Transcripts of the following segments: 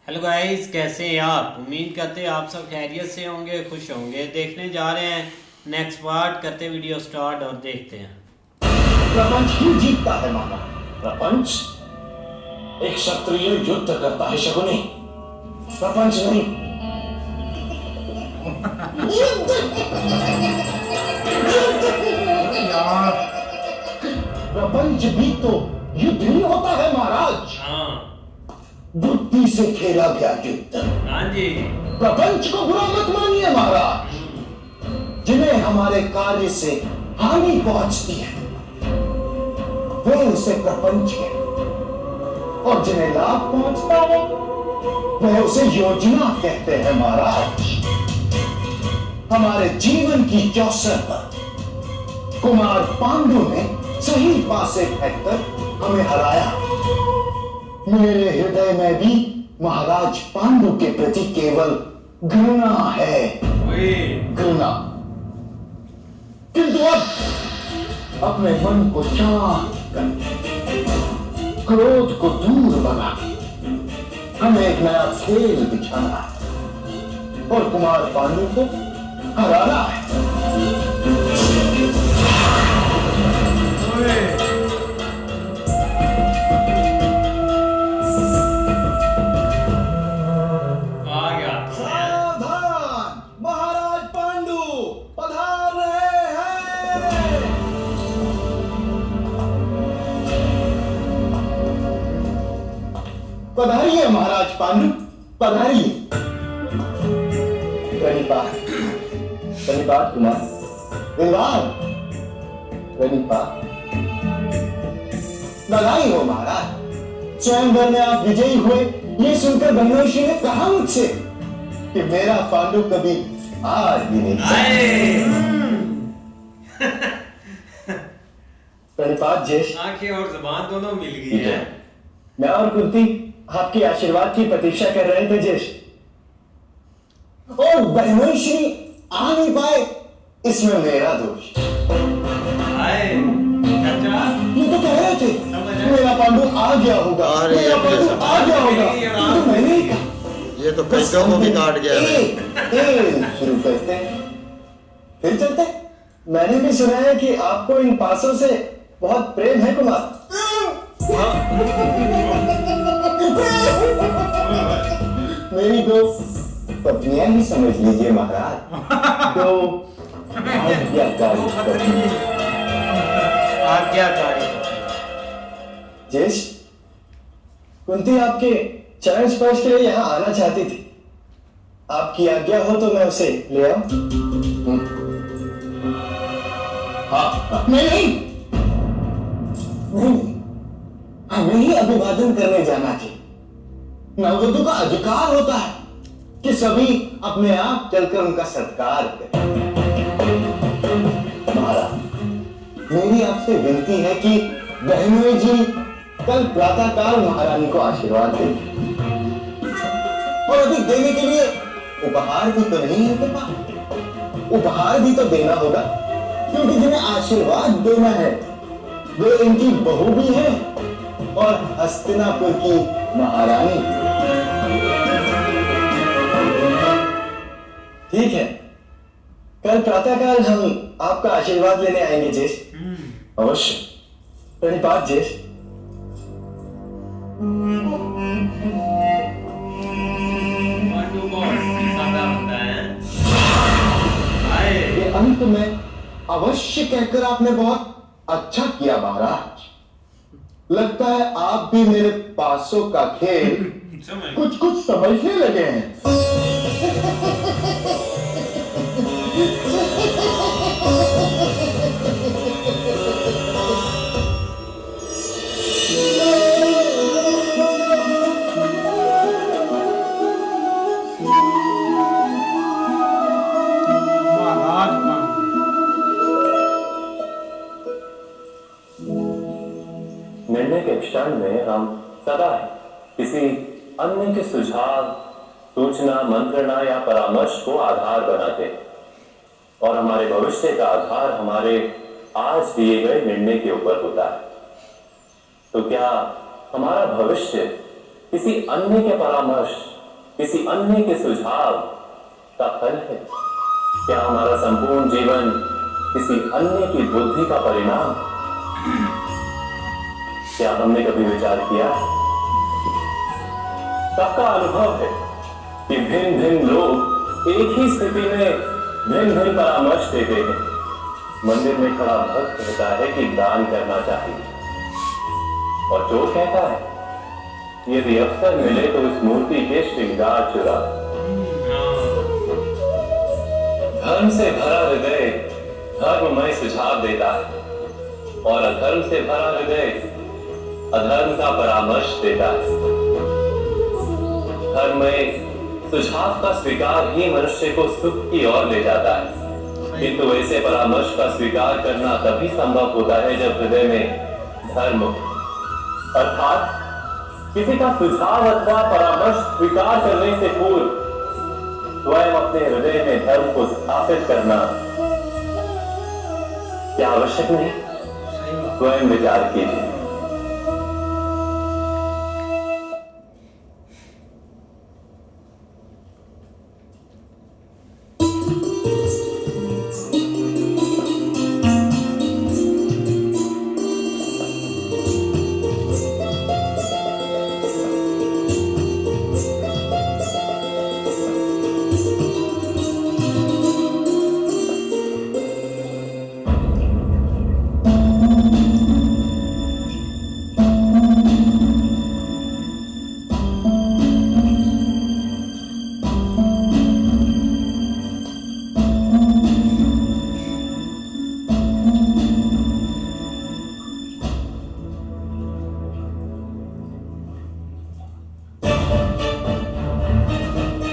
Hello guys, कैसे हैं आप? उम्मीद करते हैं आप सब खैरियत से होंगे, खुश होंगे। देखने जा रहे हैं नेक्स्ट पार्ट। करते वीडियो स्टार्ट और देखते हैं। प्रपंच ही जीतता है मामा। प्रपंच एक क्षत्रिय युद्ध करता है शकुनी, प्रपंच नहीं। प्रपंच भी तो युद्ध ही होता है महाराज। हाँ बुद्धि से खेला गया युद्ध। हाँ जी। प्रपंच को बुरा मत मानिए महाराज। जिन्हें हमारे कार्य से हानि पहुंचती है वे उसे प्रपंच कहते हैं, और जिन्हें लाभ पहुंचता है वह उसे योजना कहते हैं महाराज। हमारे जीवन की चौसर पर कुमार पांडु ने सही पासे फेंककर हमें हराया। मेरे हृदय में भी महाराज पांडु के प्रति केवल घृणा है, घृणा। किंतु अब अपने मन को शांत कर, क्रोध को दूर भगा, हमें एक नया खेल बिछाना है और कुमार पांडु को हराना है। सावधान, महाराज पांडु पधार रहे हैं। पधारिए महाराज पांडु, पधारिए। प्रणिपात, प्रणिपात कुमार, विद्वान, प्रणिपात। बधाई हो महाराज, स्वयंवर में आप विजयी हुए ये सुनकर ब्रह्मर्षि ने कहा मुझसे कि मेरा पांडु कभी हार ही नहीं प्रणिपात ज्येष्ठ। आंखें और जुबान दोनों मिल गई है। मैं और कुंती आपके आशीर्वाद की प्रतीक्षा कर रहे थे ज्येष्ठ, और ब्रह्मर्षि आ नहीं पाए, इसमें मेरा दोष। ये तो कह रहे थे मेरा पांडु आ गया होगा, मेरा पांडु आ गया होगा, तो मैंने ये तो कैसे को भी काट गया है। शुरू करते हैं फिर चलते। मैंने भी सुना है कि आपको इन पासों से बहुत प्रेम है कुमार। मेरी दो पत्नियां ही समझ लीजिए महाराज, दो आज्ञाकारी। ज्येष्ठ, कुंती आपके चरण स्पर्श के लिए यहाँ आना चाहती थी। आपकी आज्ञा हो तो मैं उसे ले आऊं? हाँ, नहीं, हमें ही अभिवादन करने जाना चाहिए। नववधु का अधिकार होता है कि सभी अपने आप चलकर उनका सत्कार करें। महाराज, मेरी आपसे विनती है कि बहनोई जी कल प्रातःकाल महारानी को आशीर्वाद दें, और अभी देने के लिए उपहार भी तो नहीं है उनके पास। उपहार भी तो देना होगा, क्योंकि जिन्हें आशीर्वाद देना है वे इनकी बहू भी है और हस्तिनापुर की महारानी। ठीक है, कल प्रातःकाल हम आपका आशीर्वाद लेने आएंगे ज्येष्ठ। अवश्य। प्रणिपात ज्येष्ठ। ये अंत में अवश्य कहकर आपने बहुत अच्छा किया महाराज। लगता है आप भी मेरे पासों का खेल कुछ कुछ समझने लगे हैं। निर्णय के क्षण में हम सदा किसी अन्य के सुझाव, सूचना, मंत्रणा या परामर्श को आधार बनाते हैं, और हमारे भविष्य का आधार हमारे आज दिए गए निर्णय के ऊपर होता है। तो क्या हमारा भविष्य किसी अन्य के परामर्श किसी अन्य के सुझाव का फल है? क्या हमारा संपूर्ण जीवन किसी अन्य की बुद्धि का परिणाम? क्या हमने कभी विचार किया? सबका अनुभव है कि भिन्न भिन्न लोग एक ही स्थिति में भिन्न भिन्न परामर्श देते हैं। मंदिर में खड़ा भक्त कहता है कि दान करना चाहिए, और चोर कहता है यदि अवसर मिले तो इस मूर्ति के श्रृंगार चुरा। धर्म से भरा हृदय धर्ममय सुझाव देता है, और अधर्म से भरा हृदय अधर्म का परामर्श देता है। धर्ममय सुझाव का स्वीकार ही मनुष्य को सुख की ओर ले जाता है, किंतु ऐसे परामर्श का स्वीकार करना तभी संभव होता है जब हृदय में धर्म, अर्थात किसी का सुझाव अथवा परामर्श स्वीकार करने से पूर्व स्वयं अपने हृदय में धर्म को स्थापित करना क्या आवश्यक नहीं? स्वयं विचार कीजिए।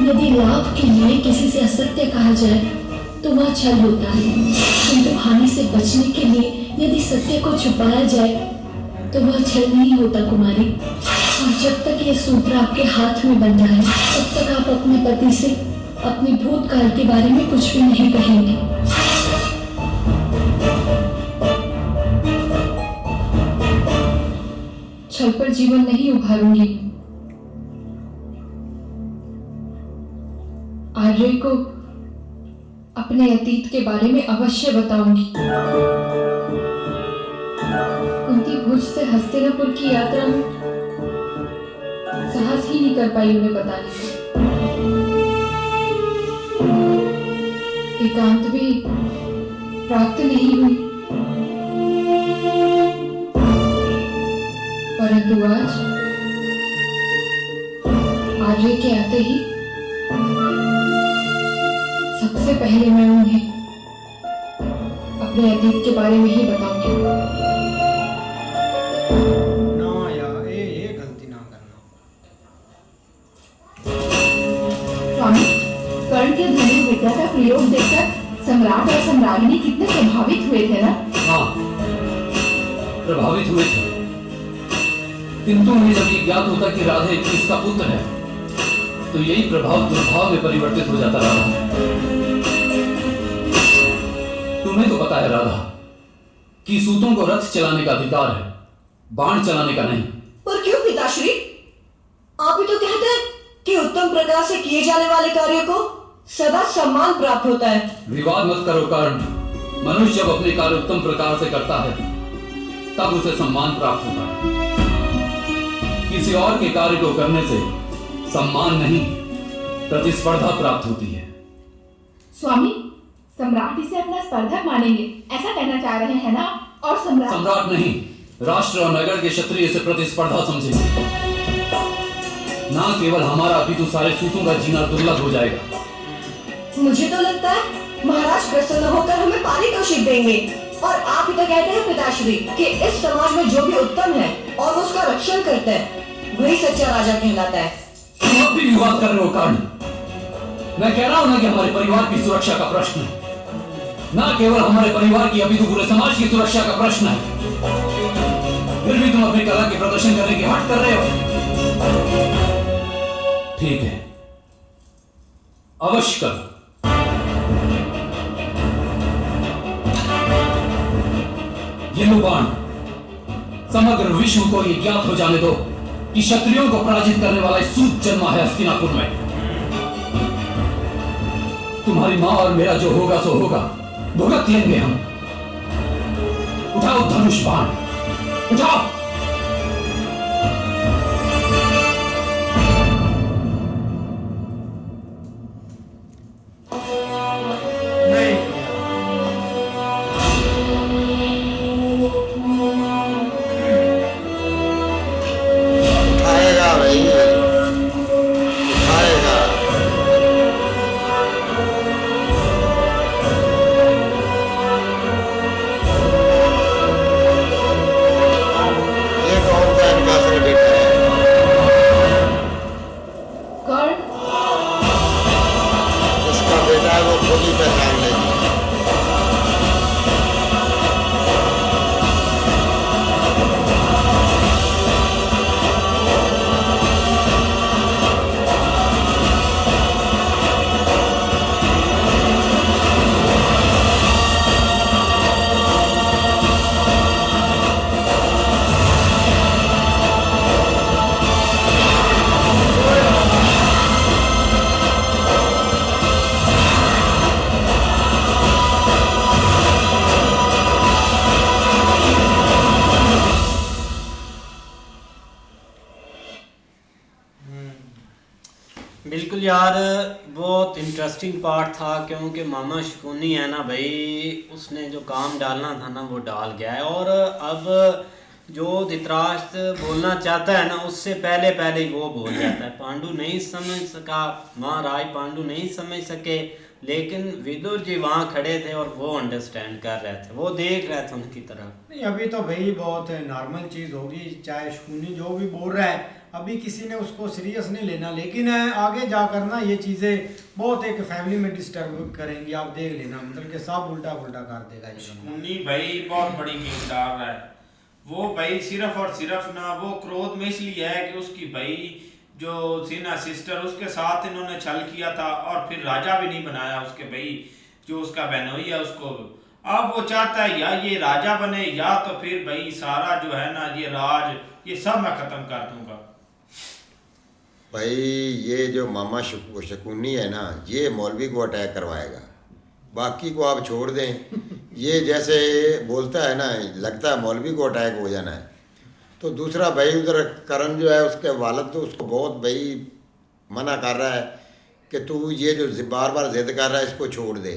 यदि लाभ के लिए किसी से असत्य कहा जाए तो वह छल होता है, किंतु हानि से बचने के लिए यदि सत्य को छुपाया जाए तो वह छल नहीं होता कुमारी। और जब तक ये सूत्र आपके हाथ में बंधा है तब तक आप अपने पति से अपने भूतकाल के बारे में कुछ भी नहीं कहेंगे। छल पर जीवन नहीं उभारूंगी। आर्य को अपने अतीत के बारे में अवश्य बताऊंगी। कुंती भुज से हस्तिनापुर की यात्रा में साहस ही नहीं कर पाई उन्हें बताने का। एकांत भी प्राप्त नहीं हुई, परंतु आज आर्य के आते ही सबसे पहले मैं उन्हें अपने अतीत के बारे में ही बताऊंगी। ना यार, ये गलती ना करना। स्वामी, कर्ण के धनुर्विद्या विद्या का प्रयोग देखकर सम्राट और सम्राज्ञी कितने प्रभावित हुए थे ना? हाँ, प्रभावित हुए थे, किंतु उन्हें जब ये ज्ञात होता कि राधे किसका पुत्र है तो यही प्रभाव दुर्भाव में परिवर्तित हो जाता राधा। तुम्हें तो पता है राधा कि सूतों को रथ चलाने का अधिकार है, बाण चलाने का नहीं। पर क्यों पिताश्री? आप ही तो कहते हैं कि उत्तम प्रकार से किए जाने वाले कार्यों को सदा सम्मान प्राप्त होता है। विवाद मत करो कर्ण। मनुष्य जब अपने कार्य उत्तम प्रकार से करता है तब उसे सम्मान प्राप्त होता है। किसी और के कार्य को करने से सम्मान नहीं, प्रतिस्पर्धा प्राप्त होती है। स्वामी, सम्राट इसे अपना स्पर्धक मानेंगे, ऐसा कहना चाह रहे हैं ना? और सम्राट नहीं, राष्ट्र और नगर के क्षत्रिय इसे प्रतिस्पर्धा समझेंगे। ना केवल हमारा अपितु सारे सूतों का जीना दुर्लभ हो जाएगा। मुझे तो लगता है महाराज प्रसन्न होकर हमें पारितोषिक देंगे। और आप ही तो कहते हैं पिताश्री कि इस समाज में जो भी उत्तम है और उसका रक्षण करता है वही सच्चा राजा कहलाता है। तुम अब भी विवाद कर रहे हो कर्ण। मैं कह रहा हूं ना कि हमारे परिवार की सुरक्षा का प्रश्न है, ना केवल हमारे परिवार की अपितु पूरे समाज की सुरक्षा का प्रश्न है। फिर भी तुम अपनी कला के प्रदर्शन करने की हट कर रहे हो। ठीक है, अवश्य करो। ये लो बाण, समग्र विश्व को यह ज्ञात हो जाने दो कि क्षत्रियों को पराजित करने वाला सूत जन्मा है हस्तिनापुर में। तुम्हारी माँ और मेरा जो होगा सो होगा, भुगत लेंगे हम। उठाओ धनुष बाण, उठाओ। उठाएगा भाई, उठाएगा। ये कौन सा इनका असली बेटा है? कर्ण, इसका बेटा है, वो खुद ही पहचान लेगी। बिल्कुल यार, बहुत इंटरेस्टिंग पार्ट था, क्योंकि मामा शकुनी है ना भाई, उसने जो काम डालना था ना वो डाल गया है। और अब जो धृतराष्ट्र बोलना चाहता है ना, उससे पहले पहले ही वो बोल जाता है। पांडु नहीं समझ सका, महाराज पांडु नहीं समझ सके, लेकिन विदुर जी वहाँ खड़े थे और वो अंडरस्टैंड कर रहे थे, वो देख रहे थे उनकी तरफ। नहीं, अभी तो भाई बहुत नॉर्मल चीज़ होगी, चाहे शकुनी जो भी बोल रहा है, अभी किसी ने उसको सीरियस नहीं लेना। लेकिन आगे जाकर ना ये चीज़ें बहुत एक फैमिली में डिस्टर्ब करेंगी, आप देख लेना, मतलब कि सब उल्टा पुल्टा कर देगा ये। शकुनी भाई बहुत बड़ी गेम डाल रहा है वो भाई, सिर्फ और सिर्फ ना वो क्रोध में इसलिए है कि उसकी भाई जो थी ना सिस्टर, उसके साथ इन्होंने छल किया था और फिर राजा भी नहीं बनाया उसके भाई, जो उसका बहनोई है उसको। अब वो चाहता है या ये राजा बने या तो फिर भाई सारा जो है ना ये राज, ये सब मैं खत्म कर दूंगा। भाई ये जो मामा शकुनी है ना, ये मौलवी को अटैक करवाएगा, बाकी को आप छोड़ दें। ये जैसे बोलता है ना, लगता है मौलवी को अटैक हो जाना है। तो दूसरा भाई उधर करण जो है, उसके वालिद तो उसको बहुत भाई मना कर रहा है कि तू ये जो बार बार जिद कर रहा है इसको छोड़ दे।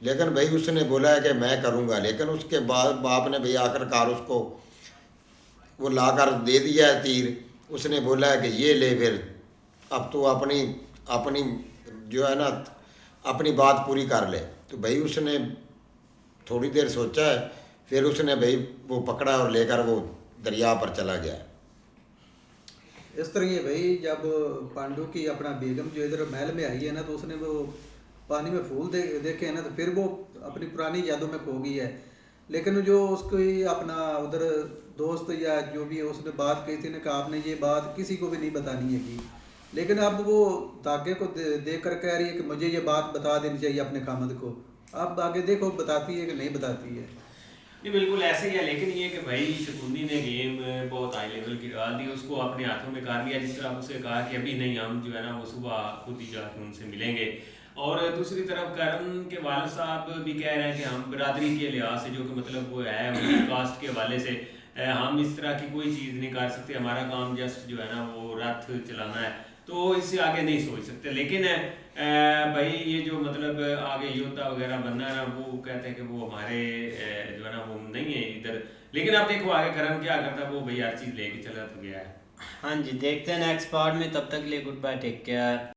लेकिन भाई उसने बोला है कि मैं करूँगा। लेकिन उसके बाद बाप ने भाई आखिरकार उसको वो लाकर दे दिया है तीर। उसने बोला है कि ये ले, फिर अब तो अपनी अपनी जो है ना अपनी बात पूरी कर ले। तो भाई उसने थोड़ी देर सोचा है, फिर उसने भाई वो पकड़ा और लेकर वो दरिया पर चला गया। इस तरह ये भाई जब पांडु की अपना बेगम जो इधर महल में आई है ना, तो उसने वो पानी में फूल देखे हैं ना, तो फिर वो अपनी पुरानी यादों में खो गई है। लेकिन जो उसको अपना उधर दोस्त या जो भी उसने बात कही थी ना कि आपने ये बात किसी को भी नहीं बतानी है की, लेकिन अब वो धागे को देख कर कह रही है कि मुझे ये बात बता देनी चाहिए अपने खामद को। अब आगे देखो बताती है कि नहीं बताती है। ये बिल्कुल ऐसे ही है, लेकिन ये कि भाई शकुनी ने गेम बहुत हाई लेवल की डाल दी, उसको अपने हाथों में कर लिया। जिस तरह उसे कहा कि अभी नहीं, हम जो है ना वो सुबह खुद ही जाकर उनसे मिलेंगे। और दूसरी तरफ करण के वालिद साहब भी कह रहे हैं कि हम बिरादरी के लिहाज से, जो कि मतलब वो है उनकी कास्ट के हवाले से, हम इस तरह की कोई चीज़ नहीं कर सकते, हमारा काम जस्ट जो है ना वो रथ चलाना है, तो इससे आगे नहीं सोच सकते। लेकिन भाई ये जो मतलब आगे योद्धा वगैरह बनना है ना, वो कहते हैं कि वो हमारे जो है ना वो नहीं है इधर। लेकिन आप देखो आगे करण क्या करता है, वो भाई हर चीज़ लेके चला तो गया है। हाँ जी, देखते हैं नेक्स्ट पार्ट में। तब तक के लिए गुड बाय, टेक केयर।